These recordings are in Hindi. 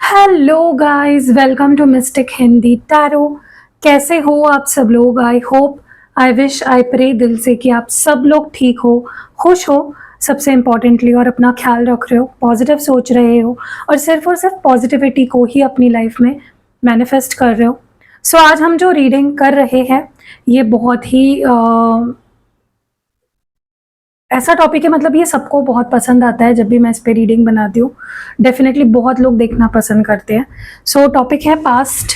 Hello guys, welcome to mystic Hindi tarot. कैसे हो आप सब लोग? I hope, I wish, I pray दिल से कि आप सब लोग ठीक हो, खुश हो, सबसे इम्पोर्टेंटली, और अपना ख्याल रख रहे हो, पॉजिटिव सोच रहे हो और सिर्फ पॉजिटिविटी को ही अपनी लाइफ में मैनिफेस्ट कर रहे हो। सो आज हम जो रीडिंग कर रहे हैं ये बहुत ही ऐसा टॉपिक है, मतलब ये सबको बहुत पसंद आता है। जब भी मैं इस पे रीडिंग बनाती हूँ डेफिनेटली बहुत लोग देखना पसंद करते हैं। सो टॉपिक है past,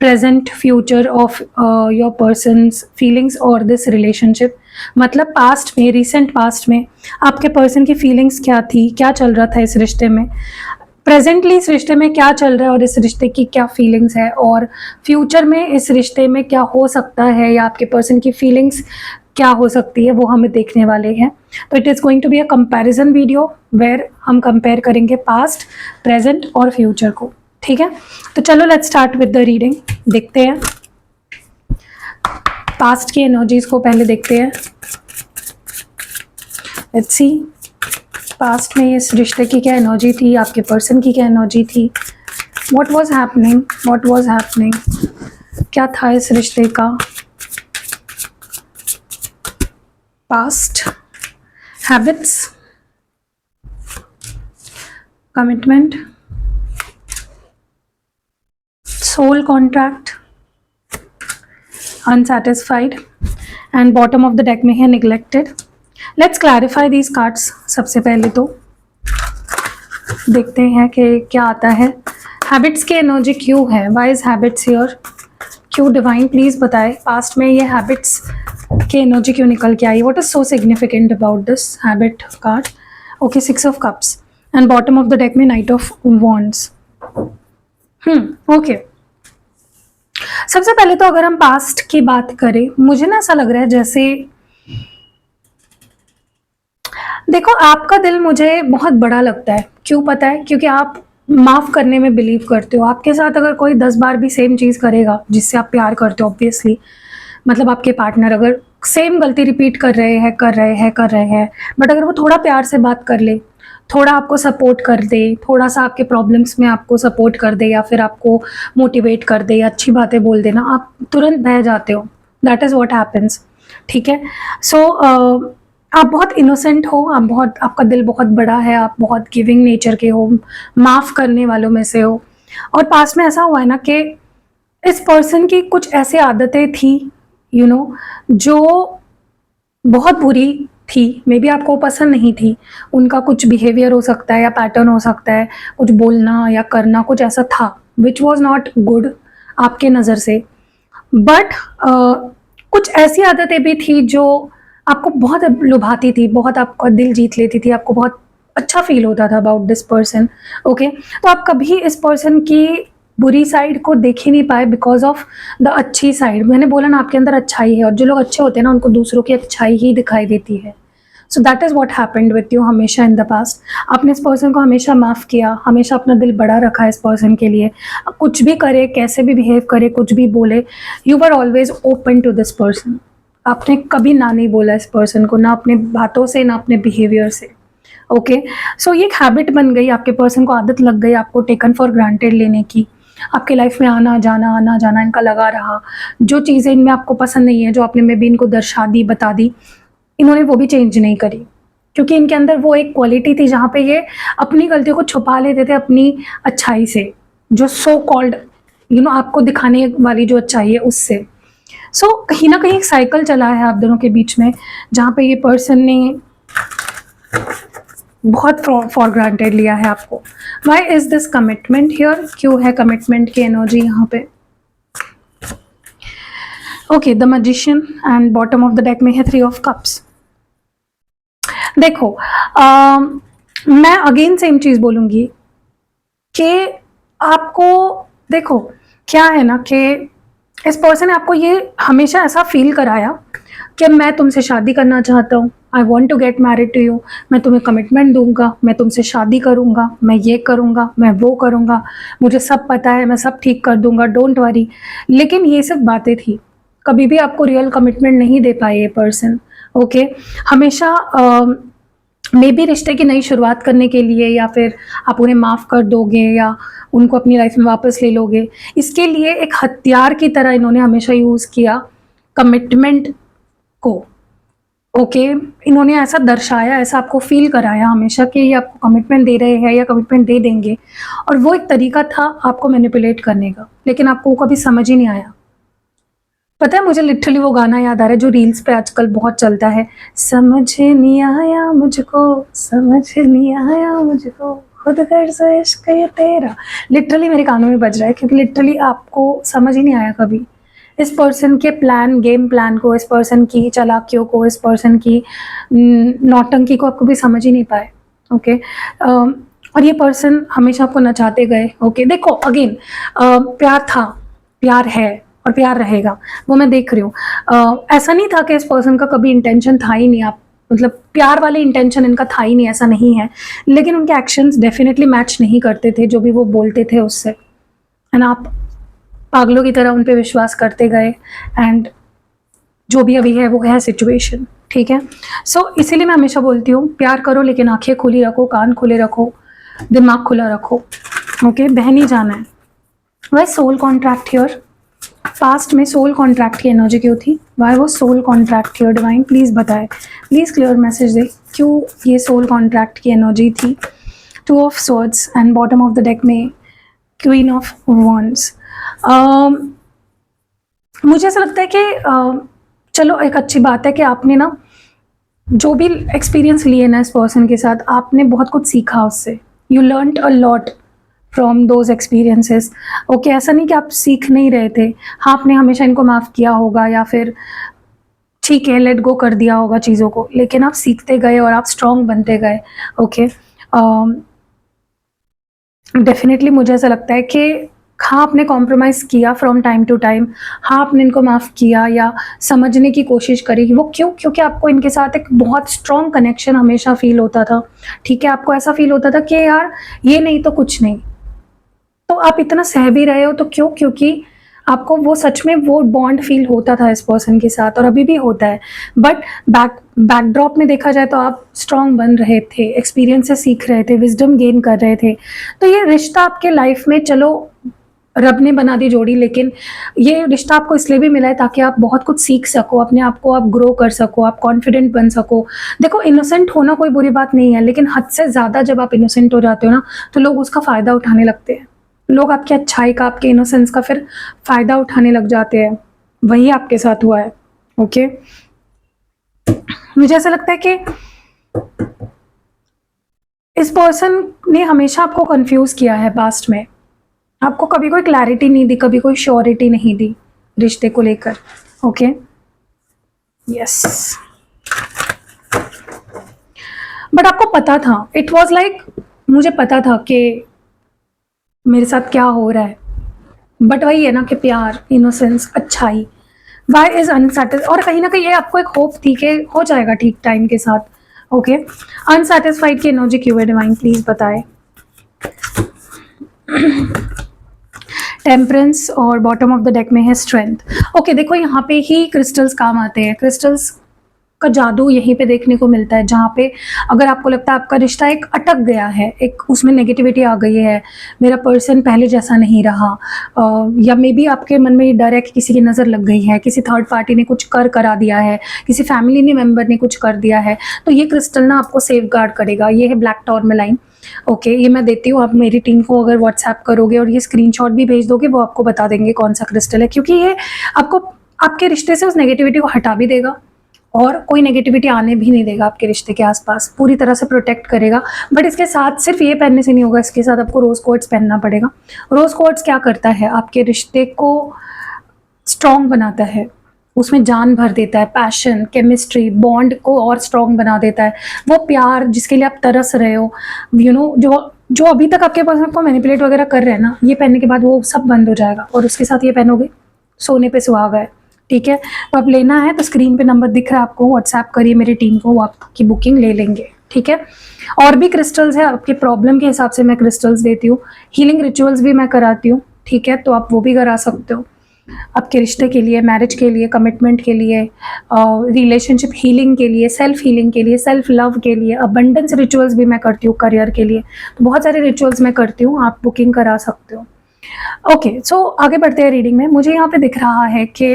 present, future of your persons feelings और दिस रिलेशनशिप। मतलब पास्ट में, रिसेंट पास्ट में आपके पर्सन की फीलिंग्स क्या थी, क्या चल रहा था इस रिश्ते में, प्रेजेंटली इस रिश्ते में क्या चल रहा है और इस रिश्ते की क्या फीलिंग्स है, और फ्यूचर में इस रिश्ते में क्या हो सकता है या आपके पर्सन की फीलिंग्स क्या हो सकती है, वो हमें देखने वाले हैं। तो it is going to be a comparison video where हम कंपेयर करेंगे पास्ट, प्रेजेंट और फ्यूचर को। ठीक है, तो चलो let's start with the reading. देखते हैं पास्ट की एनर्जीज को, पहले देखते हैं। लेट्स सी पास्ट में इस रिश्ते की क्या एनर्जी थी, आपके पर्सन की क्या एनर्जी थी, व्हाट वाज हैपनिंग, क्या था इस रिश्ते का। Past, habits, commitment, soul contract, unsatisfied and bottom of the deck में है neglected. Let's clarify these cards. सबसे पहले तो देखते हैं कि क्या आता है। हैबिट्स की एनर्जी क्यों है, वाई इज हैबिट्स हियर, क्यों डिवाइन प्लीज बताए पास्ट में ये हैबिट्स की एनर्जी क्यों निकल के आई, what is so significant about this habit card. Okay, 6 of cups and bottom of the deck में नाइट ऑफ वॉन्ड्स। ओके, सबसे पहले तो अगर हम पास्ट की बात करें, मुझे ना ऐसा लग रहा है जैसे, देखो आपका दिल मुझे बहुत बड़ा लगता है। क्यों पता है? क्योंकि आप माफ करने में बिलीव करते हो। आपके साथ अगर कोई 10 बार भी सेम चीज करेगा जिससे आप प्यार करते हो, ऑब्वियसली मतलब आपके पार्टनर अगर सेम गलती रिपीट कर रहे हैं, बट अगर वो थोड़ा प्यार से बात कर ले, थोड़ा आपको सपोर्ट कर दे, थोड़ा सा आपके प्रॉब्लम्स में आपको सपोर्ट कर दे या फिर आपको मोटिवेट कर दे या अच्छी बातें बोल देना, आप तुरंत बह जाते हो। That is what happens. ठीक है, सो आप बहुत इनोसेंट हो, आपका दिल बहुत बड़ा है, आप बहुत गिविंग नेचर के हो, माफ़ करने वालों में से हो। और पास में ऐसा हुआ है ना कि इस पर्सन की कुछ ऐसी आदतें थी जो बहुत बुरी थी, मे बी आपको पसंद नहीं थी। उनका कुछ बिहेवियर हो सकता है या पैटर्न हो सकता है, कुछ बोलना या करना कुछ ऐसा था विच वॉज नॉट गुड आपके नज़र से। बट कुछ ऐसी आदतें भी थी जो आपको बहुत लुभाती थी, बहुत आपका दिल जीत लेती थी, आपको बहुत अच्छा फील होता था अबाउट दिस पर्सन। ओके, तो आप कभी इस पर्सन की बुरी साइड को देख ही नहीं पाए बिकॉज ऑफ द अच्छी साइड। मैंने बोला ना, आपके अंदर अच्छाई है और जो लोग अच्छे होते हैं ना उनको दूसरों की अच्छाई ही दिखाई देती है। So that is what happened with you हमेशा इन द पास्ट। आपने इस पर्सन को हमेशा माफ़ किया, हमेशा अपना दिल बड़ा रखा इस पर्सन के लिए। कुछ भी करे, कैसे भी बिहेव करे, कुछ भी बोले, you were always open to this person. आपने कभी ना नहीं बोला इस पर्सन को, ना अपने बातों से ना अपने बिहेवियर से। ओके, सो ये एक हैबिट बन गई, आपके पर्सन को आदत लग गई आपको टेकन फॉर ग्रांटेड लेने की। आपके लाइफ में आना जाना इनका लगा रहा। जो चीज़ें इनमें आपको पसंद नहीं है, जो आपने में भी इनको दर्शा दी, बता दी, इन्होंने वो भी चेंज नहीं करी, क्योंकि इनके अंदर वो एक क्वालिटी थी जहाँ पे ये अपनी गलतियों को छुपा लेते थे अपनी अच्छाई से, जो सो कॉल्ड आपको दिखाने वाली जो अच्छाई है उससे। सो कहीं ना कहीं एक साइकिल चला है आप दोनों के बीच में, जहाँ पे ये पर्सन ने बहुत फॉर ग्रांटेड लिया है आपको। Why is this commitment here, क्यों है कमिटमेंट की एनर्जी यहाँ पे। Okay, the magician and bottom of the deck में है 3 ऑफ कप्स। देखो मैं अगेन सेम चीज बोलूंगी कि आपको, देखो क्या है ना कि इस पर्सन ने आपको ये हमेशा ऐसा फील कराया कि मैं तुमसे शादी करना चाहता हूँ, I want to get married to you, मैं तुम्हें कमिटमेंट दूंगा, मैं तुमसे शादी करूंगा, मैं ये करूंगा, मैं वो करूंगा, मुझे सब पता है, मैं सब ठीक कर दूंगा, डोंट वरी। लेकिन ये सब बातें थी, कभी भी आपको रियल कमिटमेंट नहीं दे पाए ये पर्सन। ओके, हमेशा मे बी रिश्ते की नई शुरुआत करने के लिए, या फिर आप उन्हें माफ़ कर दोगे या उनको अपनी लाइफ में वापस ले लोगे, इसके लिए एक हथियार की तरह इन्होंने हमेशा यूज़ किया कमिटमेंट को। ओके, इन्होंने ऐसा दर्शाया, ऐसा आपको फील कराया हमेशा कि ये आपको कमिटमेंट दे रहे हैं या कमिटमेंट दे देंगे, और वो एक तरीका था आपको मैनिपुलेट करने का, लेकिन आपको वो कभी समझ ही नहीं आया। पता है, मुझे लिटरली वो गाना याद आ रहा है जो रील्स पे आजकल बहुत चलता है, समझ नहीं आया मुझको, समझ नहीं आया मुझको, खुद कर से इश्क ये तेरा। लिटरली मेरे कानों में बज रहा है, क्योंकि लिटरली आपको समझ ही नहीं आया कभी इस पर्सन के प्लान, गेम प्लान को, इस पर्सन की चालाकियों को, इस पर्सन की नौटंकी को आप कभी समझ ही नहीं पाए। ओके, और ये पर्सन हमेशा आपको नचाते गए। ओके, देखो अगेन, प्यार था, प्यार है और प्यार रहेगा, वो मैं देख रही हूँ। ऐसा नहीं था कि इस पर्सन का कभी इंटेंशन था ही नहीं, आप मतलब प्यार वाले इंटेंशन इनका था ही नहीं, ऐसा नहीं है, लेकिन उनके एक्शंस डेफिनेटली मैच नहीं करते थे जो भी वो बोलते थे उससे, एंड आप पागलों की तरह उन पे विश्वास करते गए, एंड जो भी अभी है वो है सिचुएशन। ठीक है, सो इसीलिए मैं हमेशा बोलती हूँ, प्यार करो लेकिन आंखें खुली रखो, कान खुले रखो, दिमाग खुला रखो। ओके, बह नहीं जाना है। वह सोल कॉन्ट्रैक्ट हियर, पास्ट में सोल कॉन्ट्रैक्ट की एनर्जी क्यों थी? वाई वो soul contract here? Divine please बताए, प्लीज़ क्लियर मैसेज दे, क्यों ये सोल कॉन्ट्रैक्ट की एनर्जी थी? Two of swords and bottom of the deck में क्वीन ऑफ वॉन्ड्स। मुझे ऐसा लगता है कि चलो एक अच्छी बात है कि आपने ना जो भी एक्सपीरियंस लिए ना इस पर्सन के साथ, आपने बहुत कुछ सीखा उससे, you learned a lot from those experiences. Okay, ऐसा नहीं कि आप सीख नहीं रहे थे, हाँ आपने हमेशा इनको माफ़ किया होगा या फिर ठीक है लेट गो कर दिया होगा चीज़ों को, लेकिन आप सीखते गए और आप स्ट्रॉन्ग बनते गए। ओके, डेफिनेटली मुझे ऐसा लगता है कि हाँ आपने कॉम्प्रोमाइज़ किया फ्रॉम टाइम टू टाइम, हाँ आपने इनको माफ़ किया या समझने की कोशिश करी। वो क्यों? क्योंकि आपको इनके साथ एक बहुत स्ट्रॉन्ग कनेक्शन हमेशा फील होता था। ठीक है, आपको ऐसा फील होता था कि यार ये नहीं तो कुछ नहीं, तो आप इतना सह भी रहे हो तो क्यों? क्योंकि आपको वो सच में वो बॉन्ड फील होता था इस पर्सन के साथ, और अभी भी होता है, बट बैकड्रॉप में देखा जाए तो आप स्ट्रॉन्ग बन रहे थे, एक्सपीरियंस से सीख रहे थे, विजडम गेन कर रहे थे। तो ये रिश्ता आपके लाइफ में, चलो रब ने बना दी जोड़ी, लेकिन ये रिश्ता आपको इसलिए भी मिला है ताकि आप बहुत कुछ सीख सको, अपने आप को आप ग्रो कर सको, आप कॉन्फिडेंट बन सको। देखो इनोसेंट होना कोई बुरी बात नहीं है, लेकिन हद से ज़्यादा जब आप इनोसेंट हो जाते हो ना, तो लोग उसका फ़ायदा उठाने लगते हैं, लोग आपकी अच्छाई का, आपके इनोसेंस का फिर फ़ायदा उठाने लग जाते हैं। वही आपके साथ हुआ है। ओके, मुझे ऐसा लगता है कि इस पर्सन ने हमेशा आपको कंफ्यूज किया है पास्ट में, आपको कभी कोई क्लैरिटी नहीं दी, कभी कोई श्योरिटी नहीं दी रिश्ते को लेकर। ओके, यस, बट आपको पता था, इट वॉज लाइक मुझे पता था कि मेरे साथ क्या हो रहा है, बट वही है ना कि प्यार, इनोसेंस, अच्छाई, वाई इज अनसेटिस, और कहीं ना कहीं ये आपको एक होप थी कि हो जाएगा ठीक टाइम के साथ। ओके, अनसेटिस्फाइड की एनर्जी क्यों है? डिवाइन प्लीज बताए। टेम्परेंस और बॉटम ऑफ द डेक में है स्ट्रेंथ। ओके, देखो यहाँ पे ही क्रिस्टल्स काम आते हैं, क्रिस्टल्स का जादू यहीं पे देखने को मिलता है, जहाँ पे अगर आपको लगता है आपका रिश्ता एक अटक गया है, एक उसमें नेगेटिविटी आ गई है, मेरा पर्सन पहले जैसा नहीं रहा, या मे बी आपके मन में ये डर है कि किसी की नज़र लग गई है, किसी थर्ड पार्टी ने कुछ करा दिया है, किसी फैमिली ने मेम्बर ने कुछ कर दिया है, तो ये क्रिस्टल ना आपको सेफ गार्ड करेगा। ये है ब्लैक टॉर्मेलाइन। ओके, ये मैं देती हूँ, आप मेरी टीम को अगर व्हाट्सएप करोगे और ये स्क्रीनशॉट भी भेज दोगे, वो आपको बता देंगे कौन सा क्रिस्टल है, क्योंकि ये आपको आपके रिश्ते से उस नेगेटिविटी को हटा भी देगा और कोई नेगेटिविटी आने भी नहीं देगा आपके रिश्ते के आसपास, पूरी तरह से प्रोटेक्ट करेगा। बट इसके साथ सिर्फ ये पहनने से नहीं होगा, इसके साथ आपको रोज़ क्वार्ट्ज पहनना पड़ेगा। रोज़ क्वार्ट्ज क्या करता है? आपके रिश्ते को स्ट्रॉन्ग बनाता है, उसमें जान भर देता है, पैशन, केमिस्ट्री, बॉन्ड को और स्ट्रॉन्ग बना देता है। वो प्यार जिसके लिए आप तरस रहे हो, यू नो, जो अभी तक आपके पास आपको मैनिपुलेट वगैरह कर रहे हैं ना, ये पहनने के बाद वो सब बंद हो जाएगा, और उसके साथ ये पहनोगे, सोने पे सुहागा है। ठीक है, तो अब लेना है तो स्क्रीन पे नंबर दिख रहा है आपको, व्हाट्सएप करिए मेरी टीम को, वो आपकी बुकिंग ले लेंगे। ठीक है, और भी क्रिस्टल्स है, आपके प्रॉब्लम के हिसाब से मैं क्रिस्टल्स देती हूँ, हीलिंग रिचुअल्स भी मैं कराती हूँ। ठीक है, तो आप वो भी करा सकते हो। आपके रिश्ते के लिए, मैरिज के लिए, कमिटमेंट के लिए, रिलेशनशिप हीलिंग के लिए, सेल्फ हीलिंग के लिए, सेल्फ लव के लिए, अबंडेंस रिचुअल्स भी मैं करती हूँ करियर के लिए। तो बहुत सारे रिचुअल्स मैं करती हूँ, आप बुकिंग करा सकते हो। ओके, सो आगे बढ़ते हैं रीडिंग में। मुझे यहाँ पे दिख रहा है कि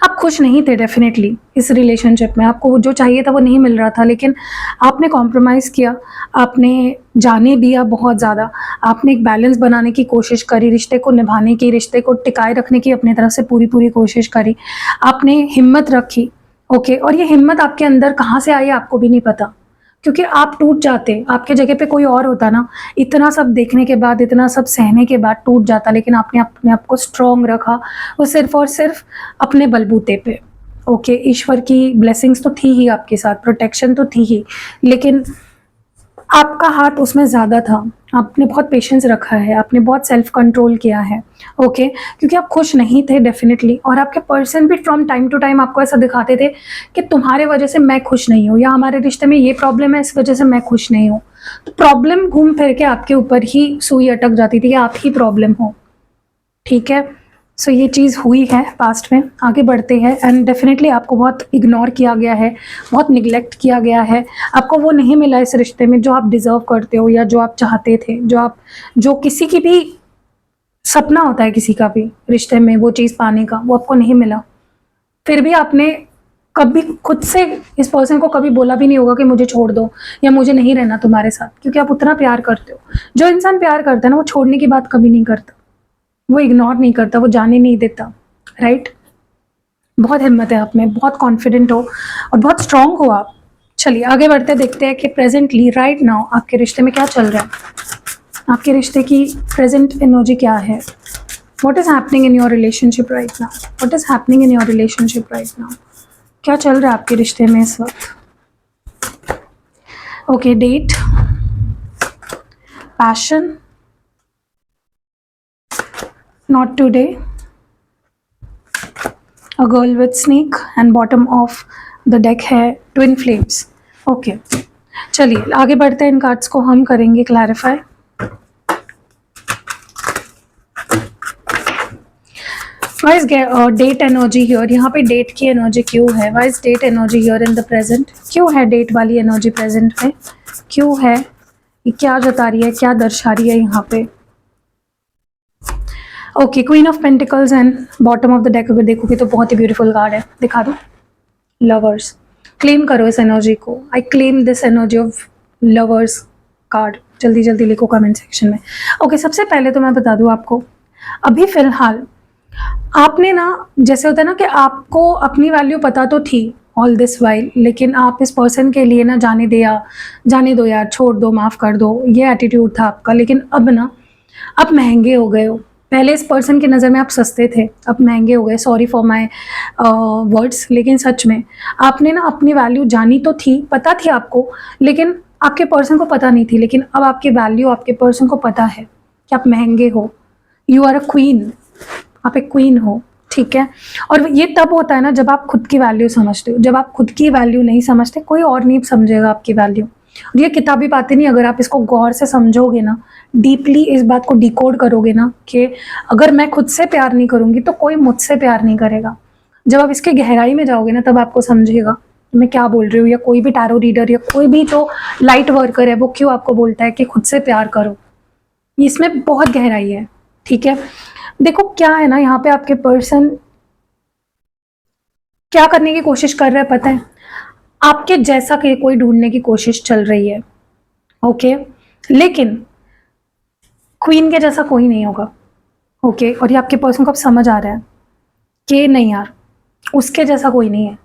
आप खुश नहीं थे डेफिनेटली इस रिलेशनशिप में, आपको जो चाहिए था वो नहीं मिल रहा था, लेकिन आपने कॉम्प्रोमाइज़ किया, आपने जाने दिया बहुत ज़्यादा, आपने एक बैलेंस बनाने की कोशिश करी, रिश्ते को निभाने की, रिश्ते को टिकाए रखने की अपनी तरफ से पूरी कोशिश करी, आपने हिम्मत रखी। ओके, और ये हिम्मत आपके अंदर कहाँ से आई आपको भी नहीं पता, क्योंकि आप टूट जाते, आपके जगह पे कोई और होता ना, इतना सब देखने के बाद, इतना सब सहने के बाद टूट जाता, लेकिन आपने अपने आप को स्ट्रॉन्ग रखा, वो सिर्फ और सिर्फ अपने बलबूते पे। ओके, ईश्वर की ब्लेसिंग्स तो थी ही आपके साथ, प्रोटेक्शन तो थी ही, लेकिन आपका हाथ उसमें ज़्यादा था। आपने बहुत पेशेंस रखा है, आपने बहुत सेल्फ कंट्रोल किया है। ओके, क्योंकि आप खुश नहीं थे डेफिनेटली, और आपके पर्सन भी फ्रॉम टाइम टू टाइम आपको ऐसा दिखाते थे कि तुम्हारे वजह से मैं खुश नहीं हूँ, या हमारे रिश्ते में ये प्रॉब्लम है, इस वजह से मैं खुश नहीं हूँ। तो प्रॉब्लम घूम फिर के आपके ऊपर ही सुई अटक जाती थी कि आप ही प्रॉब्लम हो। ठीक है, सो ये चीज़ हुई है पास्ट में। आगे बढ़ते हैं, एंड डेफिनेटली आपको बहुत इग्नोर किया गया है, बहुत निगलेक्ट किया गया है, आपको वो नहीं मिला इस रिश्ते में जो आप डिज़र्व करते हो, या जो आप चाहते थे, जो किसी की भी सपना होता है, किसी का भी रिश्ते में वो चीज़ पाने का, वो आपको नहीं मिला। फिर भी आपने कभी खुद से इस पर्सन को कभी बोला भी नहीं होगा कि मुझे छोड़ दो, या मुझे नहीं रहना तुम्हारे साथ, क्योंकि आप उतना प्यार करते हो। जो इंसान प्यार करता है ना, वो छोड़ने की बात कभी नहीं करता, वो इग्नोर नहीं करता, वो जाने नहीं देता। राइट, बहुत हिम्मत है आप में, बहुत कॉन्फिडेंट हो और बहुत स्ट्रांग हो आप। चलिए आगे बढ़ते देखते हैं कि प्रेजेंटली राइट नाउ आपके रिश्ते में क्या चल रहा है, आपके रिश्ते की प्रेजेंट एनर्जी क्या है। What is happening in your relationship right now, what is happening in your relationship right now, क्या चल रहा है आपके रिश्ते में इस वक्त। Okay, death, passion, not today, a girl with snake, and bottom of the deck है twin flames। ओके, चलिए आगे बढ़ते हैं, इन कार्ड्स को हम करेंगे clarify. Why is death energy here, यहाँ पे डेट की एनर्जी क्यों है, why is death energy here in the present, क्यों है डेट वाली एनर्जी प्रेजेंट में, क्यों है, ये क्या जता रही है, क्या दर्शा रही है यहाँ पे। Okay, queen of pentacles and bottom of the deck अगर देखोगे तो बहुत ही ब्यूटीफुल कार्ड है, दिखा दो। लवर्स, क्लेम करो इस एनर्जी को, I claim this energy of lovers card, जल्दी जल्दी लिखो कमेंट सेक्शन में। ओके, सबसे पहले तो मैं बता दूं आपको, अभी फिलहाल आपने ना, जैसे होता है ना कि आपको अपनी वैल्यू पता तो थी ऑल दिस वाइल, लेकिन आप इस पर्सन के लिए ना जाने दो यार, छोड़ दो, माफ़ कर दो, ये एटीट्यूड था आपका। लेकिन अब ना, आप महंगे हो गए हो। पहले इस पर्सन की नज़र में आप सस्ते थे, अब महंगे हो गए। सॉरी फॉर माई वर्ड्स, लेकिन सच में आपने ना अपनी वैल्यू जानी तो थी, पता थी आपको, लेकिन आपके पर्सन को पता नहीं थी। लेकिन अब आपकी वैल्यू आपके पर्सन को पता है कि आप महंगे हो। यू आर अ क्वीन, आप एक क्वीन हो। ठीक है, और ये तब होता है ना जब आप खुद की वैल्यू समझते हो। जब आप खुद की वैल्यू नहीं समझते, कोई और नहीं समझेगा आपकी वैल्यू। और ये किताबी बातें नहीं, अगर आप इसको गौर से समझोगे ना, डीपली इस बात को डिकोड करोगे ना, कि अगर मैं खुद से प्यार नहीं करूँगी तो कोई मुझसे प्यार नहीं करेगा। जब आप इसके गहराई में जाओगे ना, तब आपको समझेगा मैं क्या बोल रही हूँ। या कोई भी टैरो रीडर या कोई भी जो लाइट वर्कर है, वो क्यों आपको बोलता है कि खुद से प्यार करो, इसमें बहुत गहराई है। ठीक है, देखो क्या है ना, यहाँ पे आपके पर्सन क्या करने की कोशिश कर रहा है पता है, आपके जैसा कि कोई ढूंढने की कोशिश चल रही है। ओके, लेकिन क्वीन के जैसा कोई नहीं होगा। ओके, और ये आपके पर्सन को अब समझ आ रहा है कि नहीं यार, उसके जैसा कोई नहीं है,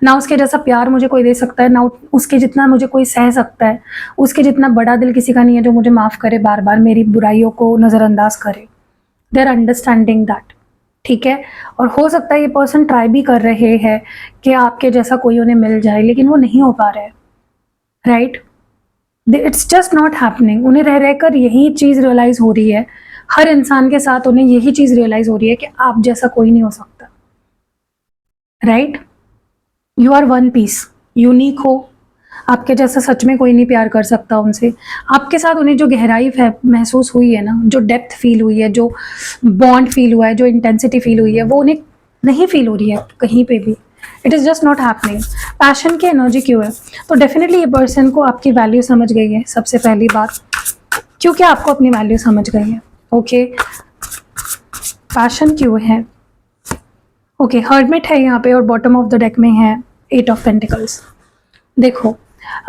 ना उसके जैसा प्यार मुझे कोई दे सकता है, ना उसके जितना मुझे कोई सह सकता है, उसके जितना बड़ा दिल किसी का नहीं है जो मुझे माफ़ करे, बार बार मेरी बुराइयों को नज़रअंदाज करे। They are understanding that. ठीक है, और हो सकता है ये पर्सन ट्राई भी कर रहे हैं कि आपके जैसा कोई उन्हें मिल जाए, लेकिन वो नहीं हो पा रहा है। Right, it's just not happening. उन्हें रह रहकर यही चीज़ रियलाइज़ हो रही है, हर इंसान के साथ उन्हें यही चीज़ रियलाइज़ हो रही है कि आप जैसा कोई नहीं हो सकता। Right, you are one piece, unique हो, आपके जैसा सच में कोई नहीं प्यार कर सकता उनसे। आपके साथ उन्हें जो गहराई महसूस हुई है ना, जो डेप्थ फील हुई है, जो बॉन्ड फील हुआ है, जो इंटेंसिटी फील हुई है, वो उन्हें नहीं फील हो रही है कहीं पे भी। It is just not happening. Passion की एनर्जी क्यों है? तो डेफिनेटली ये पर्सन को आपकी वैल्यू समझ गई है, सबसे पहली बात, क्योंकि आपको अपनी वैल्यू समझ गई है। ओके, पैशन क्यों है? ओके, हर्मिट है यहाँ पे और बॉटम ऑफ द डेक में है 8 ऑफ पेंटिकल्स। देखो,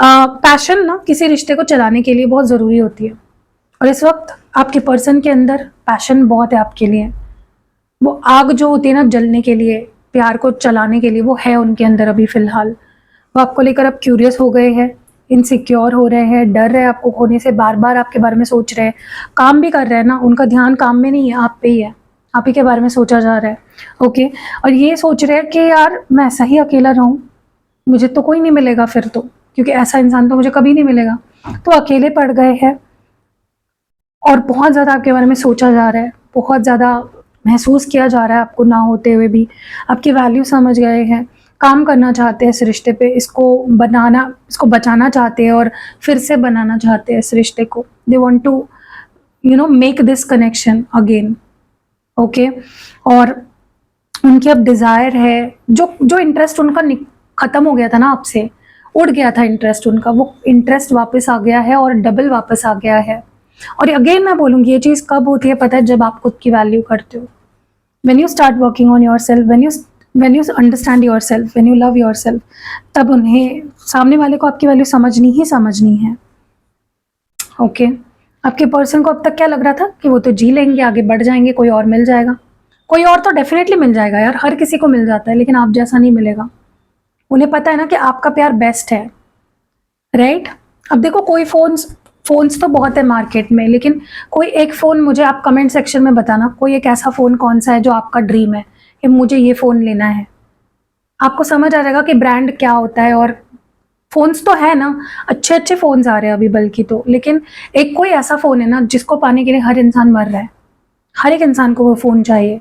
पैशन ना किसी रिश्ते को चलाने के लिए बहुत ज़रूरी होती है, और इस वक्त आपके पर्सन के अंदर पैशन बहुत है आपके लिए। वो आग जो होती है ना जलने के लिए, प्यार को चलाने के लिए, वो है उनके अंदर अभी फ़िलहाल। वो आपको लेकर अब क्यूरियस हो गए हैं, इनसिक्योर हो रहे हैं, डर रहे हैं आपको खोने से, बार बार आपके बारे में सोच रहे हैं, काम भी कर रहे हैं ना, उनका ध्यान काम में नहीं है, आप पे ही है, आप ही के बारे में सोचा जा रहा है। ओके, और ये सोच रहे हैं कि यार मैं ऐसा ही अकेला रहूं, मुझे तो कोई नहीं मिलेगा फिर तो, क्योंकि ऐसा इंसान तो मुझे कभी नहीं मिलेगा। तो अकेले पड़ गए हैं और बहुत ज़्यादा आपके बारे में सोचा जा रहा है, बहुत ज़्यादा महसूस किया जा रहा है आपको ना होते हुए भी। आपकी वैल्यू समझ गए हैं, काम करना चाहते हैं इस रिश्ते पे, इसको बचाना चाहते हैं और फिर से बनाना चाहते हैं इस रिश्ते को। They want to make this connection again. Okay, और उनकी अब डिज़ायर है, जो इंटरेस्ट उनका ख़त्म हो गया था ना आपसे, उड़ गया था इंटरेस्ट उनका, वो इंटरेस्ट वापस आ गया है और डबल वापस आ गया है। और अगेन मैं बोलूँगी, ये चीज़ कब होती है पता है? जब आप खुद की वैल्यू करते हो। when you start working on yourself, when you understand yourself, when you love yourself, तब उन्हें, सामने वाले को आपकी वैल्यू समझनी है। ओके, आपके पर्सन को अब तक क्या लग रहा था कि वो तो जी लेंगे, आगे बढ़ जाएंगे, कोई और मिल जाएगा। कोई और तो डेफिनेटली मिल जाएगा यार, हर किसी को मिल जाता है, लेकिन आप जैसा नहीं मिलेगा। उन्हें पता है ना कि आपका प्यार बेस्ट है, राइट? अब देखो, कोई फ़ोन्स तो बहुत है मार्केट में, लेकिन कोई एक फ़ोन, मुझे आप कमेंट सेक्शन में बताना, कोई एक ऐसा फ़ोन कौन सा है जो आपका ड्रीम है कि मुझे ये फ़ोन लेना है। आपको समझ आ जाएगा कि ब्रांड क्या होता है। और फ़ोन्स तो है ना, अच्छे अच्छे फ़ोन्स आ रहे हैं अभी बल्कि तो, लेकिन एक कोई ऐसा फ़ोन है ना जिसको पाने के लिए हर इंसान मर रहा है। हर एक इंसान को वो फ़ोन चाहिए,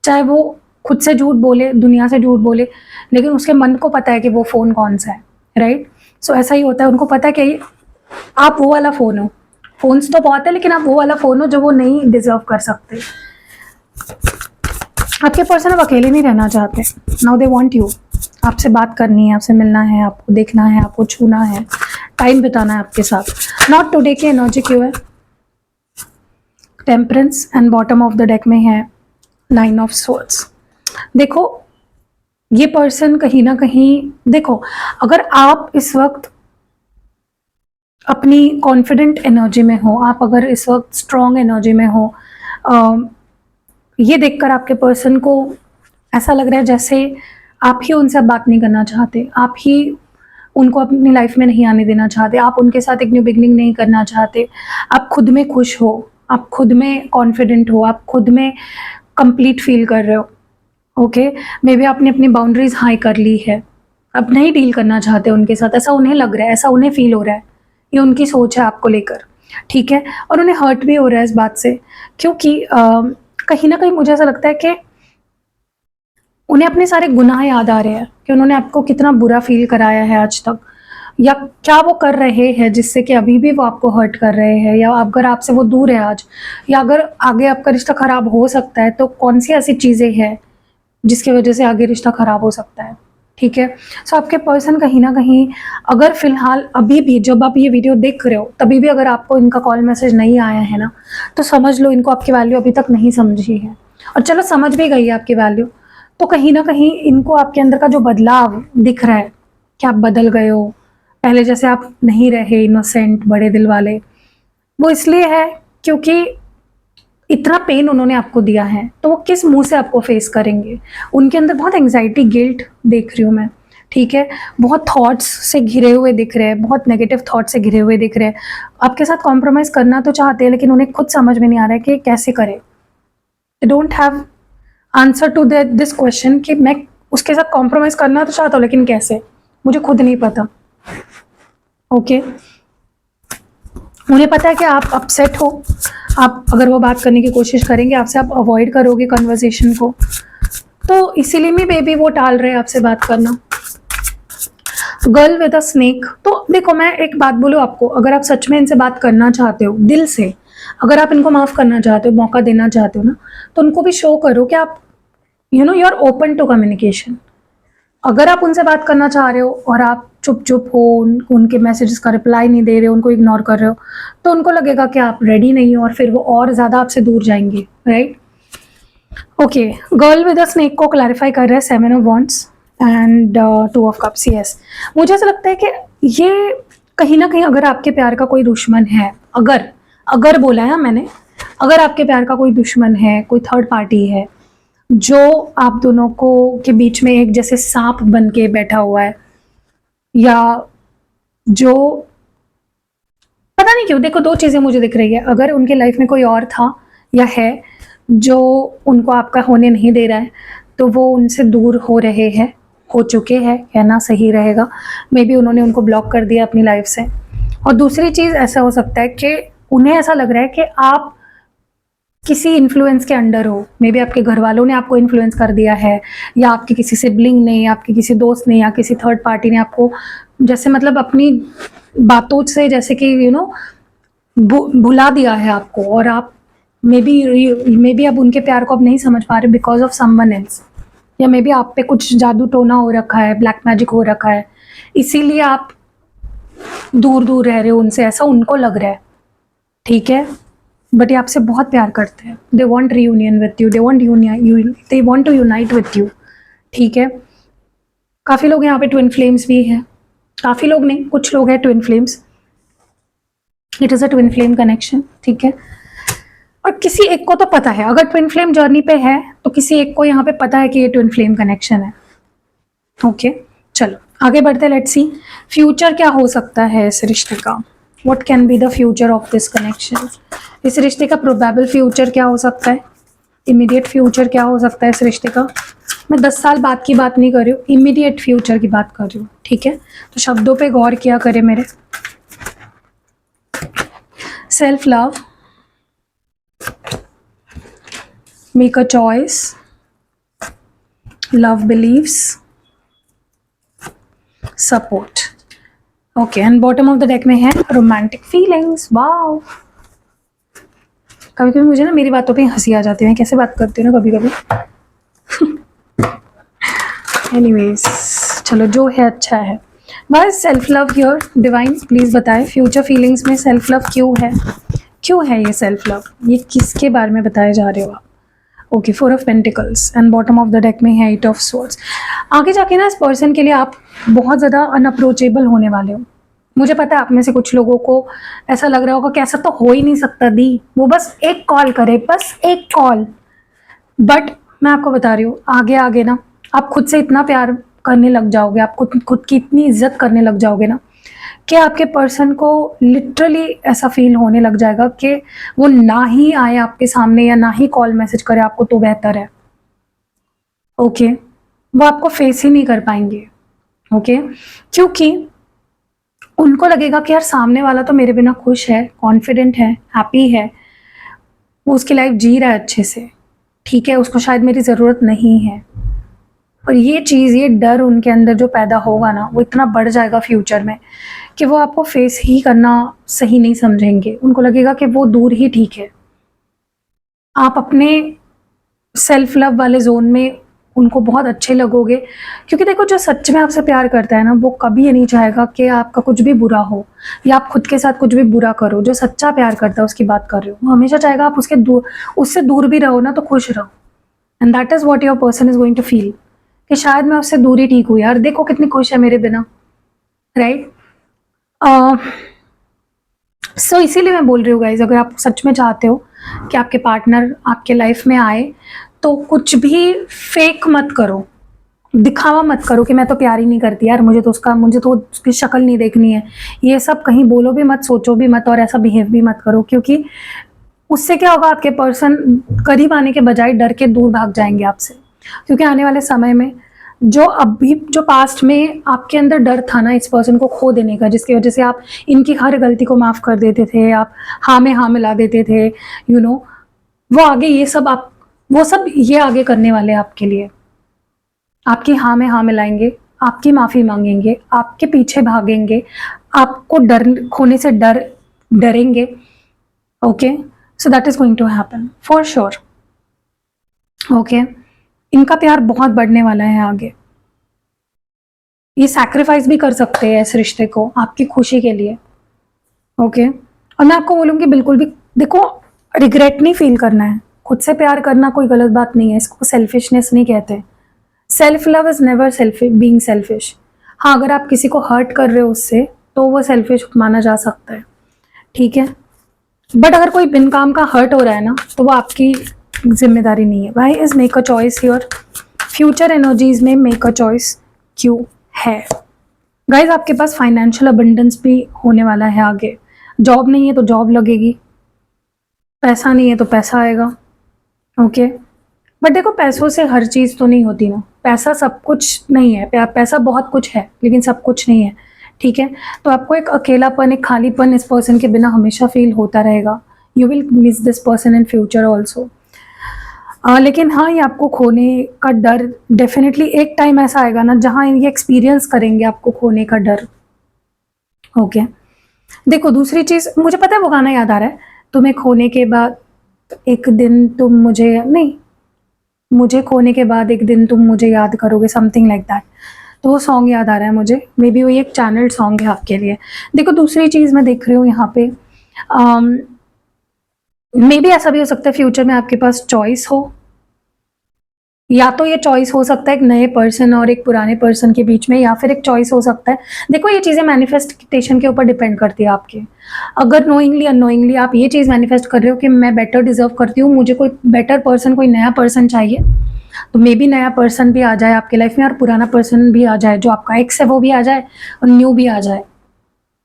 चाहे वो खुद से झूठ बोले, दुनिया से झूठ बोले, लेकिन उसके मन को पता है कि वो फ़ोन कौन सा है, राइट? सो ऐसा ही होता है, उनको पता है कि आप वो वाला फ़ोन हो। फ़ोन्स तो बहुत है, लेकिन आप वो वाला फ़ोन हो जो वो नहीं डिज़र्व कर सकते। आपके पर्सन अब अकेले नहीं रहना चाहते। Now they want you. आपसे बात करनी है, आपसे मिलना है, आपको देखना है, आपको छूना है, टाइम बिताना है आपके साथ। नॉट टुडे की एनर्जी क्यों है? Temperance and bottom of the deck में है 9 ऑफ स्वॉर्ड्स। देखो, ये पर्सन कहीं ना कहीं, देखो, अगर आप इस वक्त अपनी कॉन्फिडेंट एनर्जी में हो, आप अगर इस वक्त स्ट्रॉन्ग एनर्जी में हो, ये देखकर आपके पर्सन को ऐसा लग रहा है जैसे आप ही उनसे बात नहीं करना चाहते, आप ही उनको अपनी लाइफ में नहीं आने देना चाहते, आप उनके साथ एक न्यू बिगनिंग नहीं करना चाहते। आप खुद में खुश हो, आप खुद में कॉन्फिडेंट हो, आप खुद में कंप्लीट फील कर रहे हो। ओके, मे बी आपने अपनी बाउंड्रीज हाई कर ली है, अब नहीं डील करना चाहते उनके साथ, ऐसा उन्हें लग रहा है, ऐसा उन्हें फील हो रहा है। ये उनकी सोच है आपको लेकर, ठीक है? और उन्हें हर्ट भी हो रहा है इस बात से, क्योंकि कहीं ना कहीं मुझे ऐसा लगता है कि उन्हें अपने सारे गुनाह याद आ रहे हैं कि उन्होंने आपको कितना बुरा फील कराया है आज तक, या क्या वो कर रहे हैं जिससे कि अभी भी वो आपको हर्ट कर रहे हैं, या अगर आपसे वो दूर है आज, या अगर आगे आपका रिश्ता ख़राब हो सकता है तो कौन सी ऐसी चीज़ें हैं जिसकी वजह से आगे रिश्ता ख़राब हो सकता है, ठीक है? सो आपके पर्सन कहीं ना कहीं, अगर फ़िलहाल अभी भी जब आप ये वीडियो देख रहे हो तभी भी अगर आपको इनका कॉल मैसेज नहीं आया है ना, तो समझ लो इनको आपकी वैल्यू अभी तक नहीं समझी है। और चलो समझ भी गई है आपकी वैल्यू, तो कहीं ना कहीं इनको आपके अंदर का जो बदलाव दिख रहा है कि आप बदल गए हो, पहले जैसे आप नहीं रहे इनोसेंट बड़े दिल वाले, वो इसलिए है क्योंकि इतना पेन उन्होंने आपको दिया है, तो वो किस मुंह से आपको फेस करेंगे? उनके अंदर बहुत एंग्जाइटी, गिल्ट देख रही हूँ मैं, ठीक है? बहुत थॉट्स से घिरे हुए दिख रहे हैं, बहुत नेगेटिव थॉट से घिरे हुए दिख रहे हैं। आपके साथ कॉम्प्रोमाइज़ करना तो चाहते हैं, लेकिन उन्हें खुद समझ में नहीं आ रहा है कि कैसे करें। They don't have answer to this question कि मैं उसके साथ कॉम्प्रोमाइज़ करना तो चाहता हूँ, लेकिन कैसे, मुझे खुद नहीं पता। ओके, उन्हें पता है कि आप अपसेट हो, आप अगर वो बात करने की कोशिश करेंगे आपसे, आप अवॉइड करोगे कन्वर्सेशन को, तो इसीलिए भी बेबी वो टाल रहे हैं आपसे बात करना। गर्ल विद अ स्नेक, तो देखो मैं एक बात बोलूँ आपको, अगर आप सच में इनसे बात करना चाहते हो दिल से, अगर आप इनको माफ करना चाहते हो, मौका देना चाहते हो ना, तो उनको भी शो करो कि आप you are open to communication. अगर आप उनसे बात करना चाह रहे हो और आप चुप चुप हो, उनके मैसेजेस का रिप्लाई नहीं दे रहे हो, उनको इग्नोर कर रहे हो, तो उनको लगेगा कि आप रेडी नहीं हो और फिर वो और ज़्यादा आपसे दूर जाएंगे, right. Okay, girl with a snake को क्लैरिफाई कर रहे हैं 7 of Wands and 2 of Cups। Yes, मुझे ऐसा लगता है कि ये कहीं ना कहीं अगर आपके प्यार का कोई दुश्मन है, अगर अगर बोला है मैंने, अगर आपके प्यार का कोई दुश्मन है, कोई थर्ड पार्टी है जो आप दोनों को के बीच में एक जैसे सांप बन के बैठा हुआ है, या जो पता नहीं क्यों, देखो 2 चीजें मुझे दिख रही है। अगर उनके लाइफ में कोई और था या है जो उनको आपका होने नहीं दे रहा है, तो वो उनसे दूर हो रहे हैं, हो चुके हैं, कहना सही रहेगा। मे बी उन्होंने उनको ब्लॉक कर दिया अपनी लाइफ से। और दूसरी चीज ऐसा हो सकता है कि उन्हें ऐसा लग रहा है कि आप किसी इन्फ्लुएंस के अंडर हो, मे बी आपके घर वालों ने आपको इन्फ्लुएंस कर दिया है, या आपके किसी सिबलिंग ने, या आपके किसी दोस्त ने, या किसी थर्ड पार्टी ने आपको जैसे मतलब अपनी बातों से जैसे कि भुला दिया है आपको, और आप मे बी अब उनके प्यार को अब नहीं समझ पा रहे बिकॉज ऑफ समवन एल्स, या मे बी आप पे कुछ जादू टोना हो रखा है, ब्लैक मैजिक हो रखा है, इसीलिए आप दूर दूर रह रहे हो उनसे, ऐसा उनको लग रहा है, ठीक है। बट ये आपसे बहुत प्यार करते हैं, they want reunion with you, they want to unite with you, ठीक है। काफ़ी लोग यहाँ पे ट्विन फ्लेम्स भी हैं, काफ़ी लोग नहीं, कुछ लोग हैं twin flames, it is a twin flame connection, ठीक है। और किसी एक को तो पता है, अगर ट्विन फ्लेम जर्नी पे है तो किसी एक को यहाँ पे पता है कि ये ट्विन फ्लेम कनेक्शन है, ओके। चलो आगे बढ़ते, लेट्स सी फ्यूचर क्या हो सकता है इस रिश्ते का। What can be the future of this connection? इस रिश्ते का प्रोबेबल फ्यूचर क्या हो सकता है, इमीडिएट फ्यूचर क्या हो सकता है इस रिश्ते का। मैं 10 साल बाद की बात नहीं कर रही हूँ, इमीडिएट फ्यूचर की बात कर रही हूँ, ठीक है। तो शब्दों पे गौर किया करें मेरे। Self love, make a choice, love believes, support, okay. And bottom of the deck में है रोमांटिक फीलिंग्स। वाओ, कभी कभी मुझे ना मेरी बातों पे हंसी आ जाती है, मैं कैसे बात करती हूँ ना कभी कभी। एनीवेज चलो, जो है अच्छा है। बस self love here, divine please बताएं फ्यूचर फीलिंग्स में सेल्फ लव क्यों है, क्यों है ये सेल्फ लव, ये किसके बारे में बताए जा रहे हो आप। Okay, 4 of Pentacles and bottom of the deck में है 8 of Swords। आगे जाके ना इस पर्सन के लिए आप बहुत ज़्यादा अनअप्रोचेबल होने वाले हो। मुझे पता है आप में से कुछ लोगों को ऐसा लग रहा होगा कि ऐसा तो हो ही नहीं सकता दी, वो बस एक कॉल करे, बस एक कॉल। बट मैं आपको बता रही हूँ, आगे आगे ना आप खुद से इतना प्यार करने लग जाओगे, आप खुद की इतनी इज्जत करने लग जाओगे ना, कि आपके पर्सन को लिटरली ऐसा फील होने लग जाएगा कि वो ना ही आए आपके सामने या ना ही कॉल मैसेज करे आपको तो बेहतर है, ओके। वो आपको फेस ही नहीं कर पाएंगे, ओके, क्योंकि उनको लगेगा कि यार सामने वाला तो मेरे बिना खुश है, कॉन्फिडेंट है, हैप्पी है, वो उसकी लाइफ जी रहा है अच्छे से, ठीक है, उसको शायद मेरी ज़रूरत नहीं है। और ये चीज़, ये डर उनके अंदर जो पैदा होगा ना, वो इतना बढ़ जाएगा फ्यूचर में कि वो आपको फेस ही करना सही नहीं समझेंगे। उनको लगेगा कि वो दूर ही ठीक है। आप अपने सेल्फ लव वाले जोन में उनको बहुत अच्छे लगोगे, क्योंकि देखो जो सच में आपसे प्यार करता है ना, वो कभी ये नहीं चाहेगा कि आपका कुछ भी बुरा हो या आप खुद के साथ कुछ भी बुरा करो। जो सच्चा प्यार करता है उसकी बात कर रही हूँ, वो हमेशा चाहेगा आप उससे दूर भी रहो ना तो खुश रहो। And that is what your person is going to feel, कि शायद मैं उससे दूर ही ठीक हूँ यार, देखो कितनी खुश है मेरे बिना, राइट। सो इसीलिए मैं बोल रही हूँ गाइज, अगर आप सच में चाहते हो कि आपके पार्टनर आपके लाइफ में आए, तो कुछ भी फेक मत करो, दिखावा मत करो कि मैं तो प्यार ही नहीं करती यार, मुझे तो उसकी शक्ल नहीं देखनी है, ये सब कहीं बोलो भी मत, सोचो भी मत, और ऐसा बिहेव भी मत करो, क्योंकि उससे क्या होगा, आपके पर्सन करीब आने के बजाय डर के दूर भाग जाएंगे आपसे। क्योंकि आने वाले समय में जो पास्ट में आपके अंदर डर था ना इस पर्सन को खो देने का, जिसकी वजह से आप इनकी हर गलती को माफ़ कर देते थे, आप हाँ में हाँ मिला देते थे, वो आगे वो सब ये आगे करने वाले आपके लिए, आपकी हाँ में हाँ मिलाएंगे, आपकी माफ़ी मांगेंगे, आपके पीछे भागेंगे, आपको खोने से डरेंगे। Okay, so that is going to happen for sure. Okay, इनका प्यार बहुत बढ़ने वाला है आगे। ये सैक्रिफाइस भी कर सकते हैं इस रिश्ते को आपकी खुशी के लिए। ओके, और मैं आपको बोलूँगी बिल्कुल भी देखो, रिग्रेट नहीं फील करना है। खुद से प्यार करना कोई गलत बात नहीं है, इसको सेल्फिशनेस नहीं कहते। Self love is never being selfish. हाँ, अगर आप किसी को हर्ट कर रहे हो उससे, तो वो सेल्फिश माना जा सकता है, ठीक है। बट अगर कोई बिन काम का हर्ट हो रहा है ना, तो वो आपकी जिम्मेदारी नहीं है। Why is make a choice here. Future energies में मेक अ चॉइस क्यों है गाइज। आपके पास फाइनेंशियल अबंडेंस भी होने वाला है आगे। जॉब नहीं है तो जॉब लगेगी, पैसा नहीं है तो पैसा आएगा। ओके, बट देखो, पैसों से हर चीज़ तो नहीं होती ना। पैसा सब कुछ नहीं है, पैसा बहुत कुछ है लेकिन सब कुछ नहीं है, ठीक है। तो आपको एक अकेलापन, एक खालीपन इस पर्सन के बिना हमेशा फील होता रहेगा। You will miss this person in future also. लेकिन हाँ, ये आपको खोने का डर डेफिनेटली एक टाइम ऐसा आएगा ना जहाँ ये एक्सपीरियंस करेंगे आपको खोने का डर। ओके, देखो दूसरी चीज़, मुझे पता है वो गाना याद आ रहा है, तुम्हें खोने के बाद एक दिन तुम मुझे, नहीं, मुझे खोने के बाद एक दिन तुम मुझे याद करोगे, समथिंग लाइक दैट। तो वो सॉन्ग याद आ रहा है मुझे, मे बी वो एक चैनल सॉन्ग है आपके लिए। देखो दूसरी चीज़ मैं देख रही हूँ यहाँ पे, मे बी ऐसा भी हो सकता है फ्यूचर में आपके पास चॉइस हो, या तो ये चॉइस हो सकता है एक नए पर्सन और एक पुराने पर्सन के बीच में, या फिर एक चॉइस हो सकता है। देखो ये चीज़ें मैनिफेस्टेशन के ऊपर डिपेंड करती है आपके। अगर नोइंगली अननोइंगली आप ये चीज़ मैनिफेस्ट कर रहे हो कि मैं बेटर डिजर्व करती हूँ, मुझे कोई बेटर पर्सन, कोई नया पर्सन चाहिए, तो मे बी नया पर्सन भी आ जाए आपके लाइफ में और पुराना पर्सन भी आ जाए, जो आपका एक्स है वो भी आ जाए और न्यू भी आ जाए,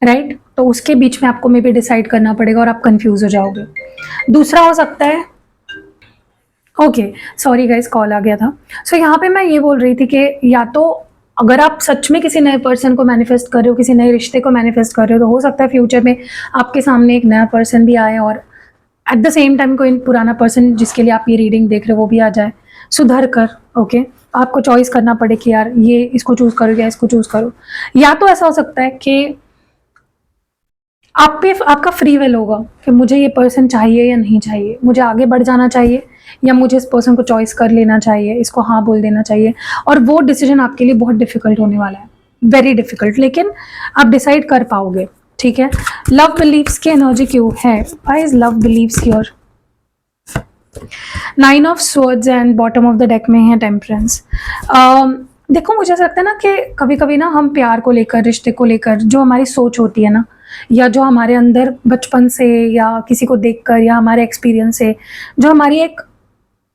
राइट। तो उसके बीच में आपको मे बी डिसाइड करना पड़ेगा और आप कंफ्यूज हो जाओगे। दूसरा हो सकता है, ओके सॉरी गाइस, कॉल आ गया था। सो यहाँ पे मैं ये बोल रही थी कि या तो अगर आप सच में किसी नए पर्सन को मैनिफेस्ट कर रहे हो, किसी नए रिश्ते को मैनिफेस्ट कर रहे हो, तो हो सकता है फ्यूचर में आपके सामने एक नया पर्सन भी आए और एट द सेम टाइम कोई पुराना पर्सन जिसके लिए आप ये रीडिंग देख रहे हो वो भी आ जाए सुधर कर। ओके, आपको चॉइस करना पड़े कि यार ये इसको चूज करो या इसको चूज करो। या तो ऐसा हो सकता है कि आप पे आपका फ्री विल होगा कि मुझे ये पर्सन चाहिए या नहीं चाहिए, मुझे आगे बढ़ जाना चाहिए या मुझे इस पर्सन को चॉइस कर लेना चाहिए, इसको हाँ बोल देना चाहिए। और वो डिसीजन आपके लिए बहुत डिफिकल्ट होने वाला है, वेरी डिफिकल्ट, लेकिन आप डिसाइड कर पाओगे, ठीक है। लव बिलीव्स की एनर्जी क्यों है? Why is love believes here? 9 of swords and bottom of the deck में है टेम्परेंस। देखो मुझे ऐसा लगता है ना कि कभी कभी ना हम प्यार को लेकर, रिश्ते को लेकर जो हमारी सोच होती है ना, या जो हमारे अंदर बचपन से या किसी को देखकर या हमारे एक्सपीरियंस से जो हमारी एक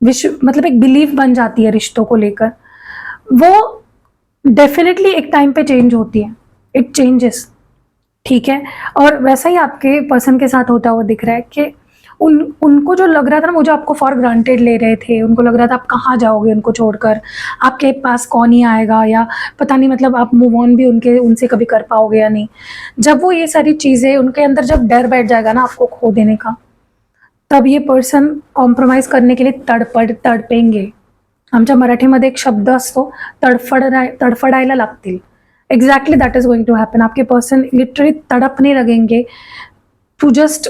मतलब एक बिलीफ बन जाती है रिश्तों को लेकर, वो डेफिनेटली एक टाइम पे चेंज होती है, इट चेंजेस, ठीक है। और वैसा ही आपके पर्सन के साथ होता हुआ दिख रहा है कि उनको जो लग रहा था ना, वो जो आपको फॉर ग्रांटेड ले रहे थे, उनको लग रहा था आप कहाँ जाओगे उनको छोड़कर, आपके पास कौन ही आएगा, या पता नहीं मतलब आप मूव ऑन भी उनसे कभी कर पाओगे या नहीं। जब वो ये सारी चीज़ें उनके अंदर जब डर बैठ जाएगा ना आपको खो देने का, तब ये पर्सन कॉम्प्रोमाइज करने के लिए तडपेंगे। आमच्या मराठीमध्ये एक शब्द असतो, तडफडायला लागतील। Exactly that is going to happen. आपके पर्सन लिटरली तड़पने लगेंगे to just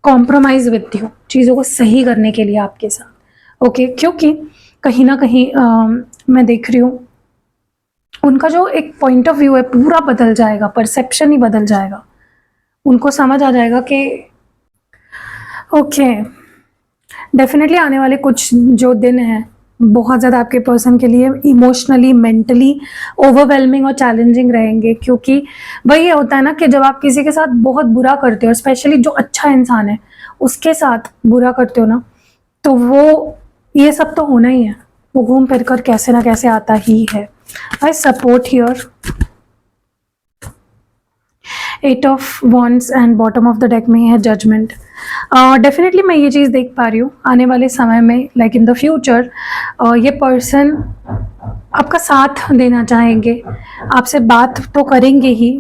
compromise with you, चीज़ों को सही करने के लिए आपके साथ। ओके, क्योंकि कहीं ना कहीं मैं देख रही हूँ उनका जो एक पॉइंट ऑफ व्यू है पूरा बदल जाएगा, परसेप्शन ही बदल जाएगा। उनको समझ आ जाएगा कि ओके, डेफिनेटली आने वाले कुछ जो दिन हैं बहुत ज़्यादा आपके पर्सन के लिए इमोशनली, मेंटली ओवरवेलमिंग और चैलेंजिंग रहेंगे। क्योंकि वही होता है ना कि जब आप किसी के साथ बहुत बुरा करते हो, स्पेशली जो अच्छा इंसान है उसके साथ बुरा करते हो ना, तो वो ये सब तो होना ही है, वो घूम फिर कर कैसे ना कैसे आता ही है। I support here 8 of wands and bottom of the deck में है जजमेंट। डेफिनेटली मैं ये चीज़ देख पा रही हूँ आने वाले समय में, लाइक इन द फ्यूचर ये पर्सन आपका साथ देना चाहेंगे, आपसे बात तो करेंगे ही,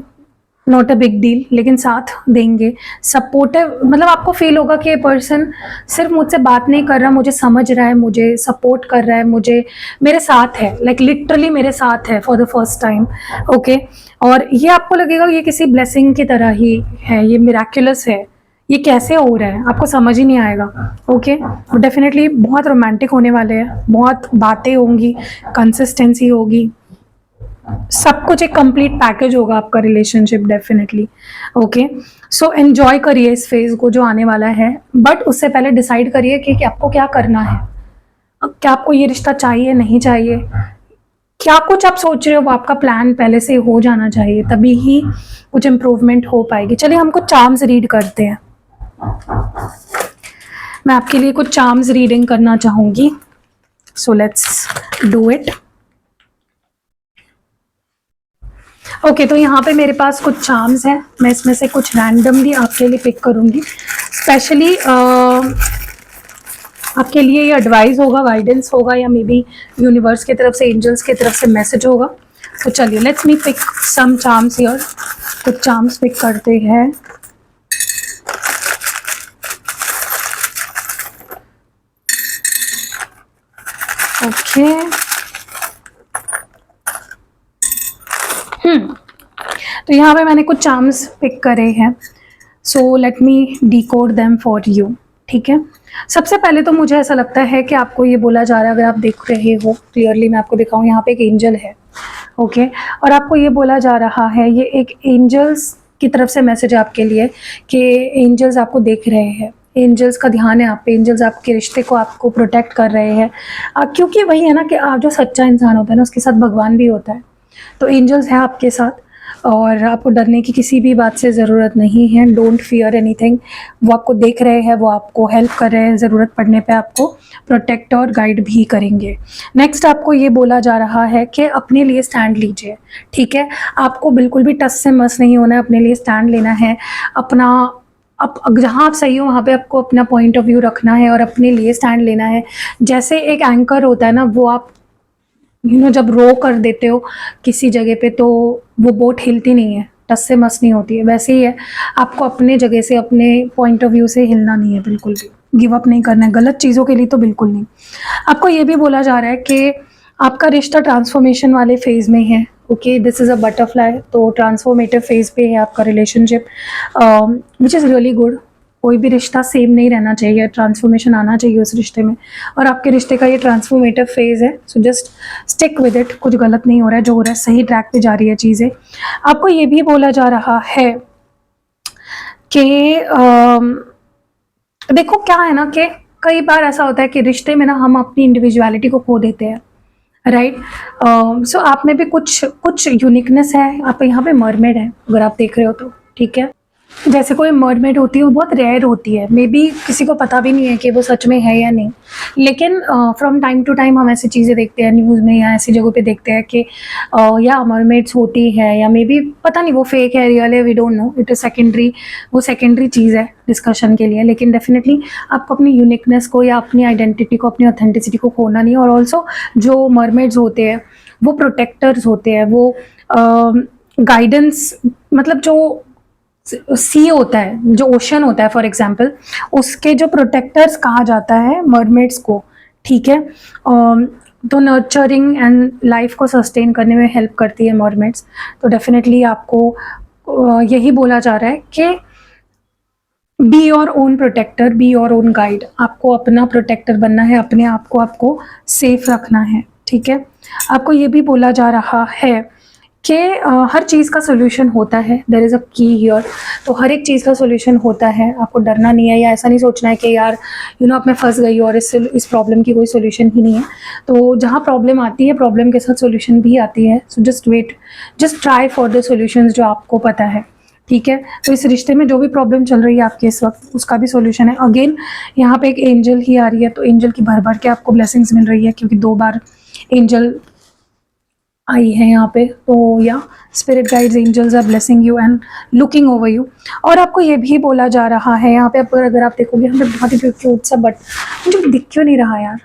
नॉट अ बिग डील, लेकिन साथ देंगे, सपोर्टिव, मतलब आपको फील होगा कि ये पर्सन सिर्फ मुझसे बात नहीं कर रहा, मुझे समझ रहा है, मुझे सपोर्ट कर रहा है, मुझे मेरे साथ है, लाइक लिटरली मेरे साथ है for the first time. Okay, और ये आपको लगेगा ये किसी ब्लेसिंग की तरह ही है, ये मिराक्युलस है, ये कैसे हो रहा है आपको समझ ही नहीं आएगा। ओके, डेफिनेटली बहुत रोमांटिक होने वाले हैं, बहुत बातें होंगी, कंसिस्टेंसी होगी, सब कुछ एक कंप्लीट पैकेज होगा आपका relationship definitely. Okay, so enjoy करिए इस फेज को जो आने वाला है, बट उससे पहले डिसाइड करिए कि आपको क्या करना है, क्या आपको ये रिश्ता चाहिए नहीं चाहिए, क्या कुछ आप सोच रहे हो वो आपका प्लान पहले से हो जाना चाहिए, तभी ही कुछ इम्प्रूवमेंट हो पाएगी। चलिए हम कुछ चार्म्स रीड करते हैं, मैं आपके लिए कुछ चार्म्स रीडिंग करना चाहूंगी, so let's do it. Okay, तो यहाँ पे मेरे पास कुछ चार्म्स हैं, मैं इसमें से कुछ रैंडमली आपके लिए पिक करूँगी, स्पेशली आपके लिए ये एडवाइस होगा, गाइडेंस होगा, या मे बी यूनिवर्स की तरफ से, एंजल्स की तरफ से मैसेज होगा। तो चलिए let's me pick some charms here, कुछ चार्म्स पिक करते हैं। ओके, तो यहाँ पे मैंने कुछ चार्म्स पिक करे हैं, so let me decode them for you. ठीक है, सबसे पहले तो मुझे ऐसा लगता है कि आपको ये बोला जा रहा है, अगर आप देख रहे हो क्लियरली, मैं आपको दिखाऊं, यहाँ पे एक एंजल है। ओके, और आपको ये बोला जा रहा है, ये एक एंजल्स की तरफ से मैसेज है आपके लिए कि एंजल्स आपको देख रहे हैं, एंजल्स का ध्यान है आप पे, एंजल्स आपके रिश्ते को आपको प्रोटेक्ट कर रहे हैं, क्योंकि वही है ना कि आप जो सच्चा इंसान होता है ना, उसके साथ भगवान भी होता है, तो एंजल्स हैं आपके साथ, और आपको डरने की किसी भी बात से ज़रूरत नहीं है। डोंट फियर एनीथिंग, वो आपको देख रहे हैं, वो आपको हेल्प कर रहे हैं, ज़रूरत पड़ने पे आपको प्रोटेक्ट और गाइड भी करेंगे। नेक्स्ट आपको ये बोला जा रहा है कि अपने लिए स्टैंड लीजिए। ठीक है, आपको बिल्कुल भी टस से मस नहीं होना है, अपने लिए स्टैंड लेना है, अपना अब जहाँ आप सही हो वहाँ पे आपको अपना पॉइंट ऑफ व्यू रखना है और अपने लिए स्टैंड लेना है। जैसे एक एंकर होता है ना, वो आप जब रो कर देते हो किसी जगह पे तो वो बोट हिलती नहीं है, टस से मस नहीं होती है, वैसे ही है, आपको अपने जगह से, अपने पॉइंट ऑफ व्यू से हिलना नहीं है, बिल्कुल भी गिव अप नहीं करना है, गलत चीज़ों के लिए तो बिल्कुल नहीं। आपको ये भी बोला जा रहा है कि आपका रिश्ता ट्रांसफॉर्मेशन वाले फेज में है। Okay, this is a butterfly, तो ट्रांसफॉर्मेटिव फेज पे है आपका relationship, which is really good. कोई भी रिश्ता सेम नहीं रहना चाहिए, ट्रांसफॉर्मेशन आना चाहिए उस रिश्ते में, और आपके रिश्ते का ये ट्रांसफॉर्मेटिव फेज़ है, so just stick with it, कुछ गलत नहीं हो रहा है, जो हो रहा है सही ट्रैक पे जा रही है चीज़ें। आपको ये भी बोला जा रहा है कि देखो क्या है ना कि कई बार ऐसा होता है कि रिश्ते में ना हम अपनी इंडिविजुअलिटी को खो देते हैं, राइट। सो आप में भी कुछ कुछ यूनिकनेस है, आप यहाँ पे मरमेड है अगर आप देख रहे हो तो, ठीक है, जैसे कोई मरमेड होती है वो बहुत रेयर होती है, मे बी किसी को पता भी नहीं है कि वो सच में है या नहीं, लेकिन फ्रॉम टाइम टू टाइम हम ऐसी चीज़ें देखते हैं न्यूज़ में या ऐसी जगहों पे देखते हैं कि या मरमेड्स होती है, या मे बी पता नहीं वो फेक है रियल है, we don't know, it is secondary, वो सेकेंडरी चीज़ है डिस्कशन के लिए, लेकिन डेफिनेटली आपको अपनी यूनिकनेस को या अपनी आइडेंटिटी को, अपनी ऑथेंटिसिटी को खोना नहीं है। और ऑल्सो जो मरमेड्स होते हैं वो प्रोटेक्टर्स होते हैं, वो गाइडेंस, मतलब जो सी होता है, जो ओशन होता है फॉर एग्जांपल, उसके जो प्रोटेक्टर्स कहा जाता है मरमेड्स को, ठीक है, तो नर्चरिंग एंड लाइफ को सस्टेन करने में हेल्प करती है मरमेड्स। तो डेफिनेटली आपको यही बोला जा रहा है कि be your own protector, be your own guide, आपको अपना प्रोटेक्टर बनना है, अपने आप को आपको सेफ रखना है, ठीक है। आपको ये भी बोला जा रहा है कि हर चीज़ का सोल्यूशन होता है, देयर इज़ अ की हियर, तो हर एक चीज़ का सोल्यूशन होता है, आपको डरना नहीं है, या ऐसा नहीं सोचना है कि यार अब मैं फंस गई और इस प्रॉब्लम की कोई सोल्यूशन ही नहीं है। तो जहाँ प्रॉब्लम आती है, प्रॉब्लम के साथ सोल्यूशन भी आती है, so just wait, just try for the solutions जो आपको पता है, ठीक है। तो इस रिश्ते में जो भी प्रॉब्लम चल रही है आपके इस वक्त, उसका भी सोल्यूशन है। अगेन यहाँ पे एक एंजल ही आ रही है, तो एंजल की भर भर के आपको ब्लेसिंग्स मिल रही है, क्योंकि 2 बार एंजल आई है यहाँ पे, तो या spirit guides, angels are blessing you and looking over you. और आपको ये भी बोला जा रहा है यहाँ पे, अगर आप देखोगे यहाँ पे बहुत ही क्यूट सा, बट मुझे दिख क्यों नहीं रहा यार,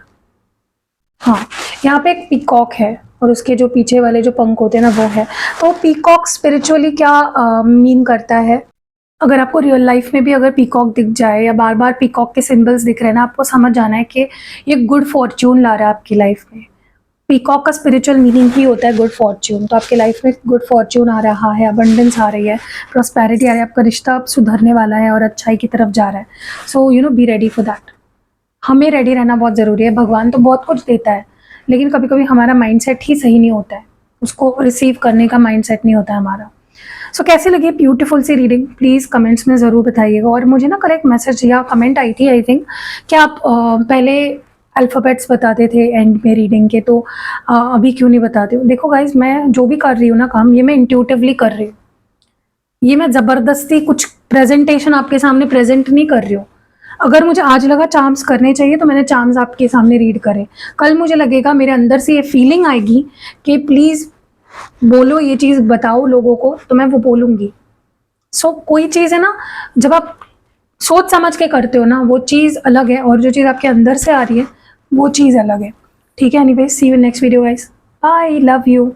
हाँ यहाँ पे एक पीकॉक है, और उसके जो पीछे वाले जो पंख होते हैं ना वो है। तो पीकॉक स्पिरिचुअली क्या मीन करता है, अगर आपको रियल लाइफ में भी अगर पीकॉक दिख जाए या बार बार पीकॉक के सिंबल्स दिख रहे हैं ना, आपको समझ जाना है कि ये गुड फॉर्च्यून ला रहा है आपकी लाइफ में। पीकॉक का स्पिरिचुअल मीनिंग ही होता है गुड फॉर्च्यून। तो आपके लाइफ में गुड फॉर्च्यून आ रहा है, अबंडेंस आ रही है, प्रॉस्पेरिटी आ रही है, आपका रिश्ता अब सुधरने वाला है और अच्छाई की तरफ जा रहा है। So you know be ready for that. हमें रेडी रहना बहुत ज़रूरी है। भगवान तो बहुत कुछ देता है, लेकिन कभी कभी हमारा माइंडसेट ही सही नहीं होता है, उसको रिसीव करने का माइंडसेट नहीं होता है हमारा। सो कैसी लगी ब्यूटीफुल सी रीडिंग, प्लीज़ कमेंट्स में ज़रूर बताइएगा। और मुझे ना कल एक मैसेज या कमेंट आई थी आई थिंक, कि आप पहले अल्फ़ाबेट्स बताते थे एंड में रीडिंग के, तो अभी क्यों नहीं बताते हो। देखो गाइज, मैं जो भी कर रही हूँ ना काम, ये मैं इंट्यूटिवली कर रही हूँ। ये मैं ज़बरदस्ती कुछ प्रेजेंटेशन आपके सामने प्रेजेंट नहीं कर रही हूँ। अगर मुझे आज लगा चार्म्स करने चाहिए तो मैंने चार्म्स आपके सामने रीड करे। कल मुझे लगेगा, मेरे अंदर से ये फीलिंग आएगी कि प्लीज़ बोलो, ये चीज़ बताओ लोगों को, तो मैं वो बोलूँगी। सो कोई चीज़ है ना, जब आप सोच समझ के करते हो ना, वो चीज़ अलग है, और जो चीज़ आपके अंदर से आ रही है वो चीज़ अलग है। ठीक है, anyways, see you next video guys, bye, love you.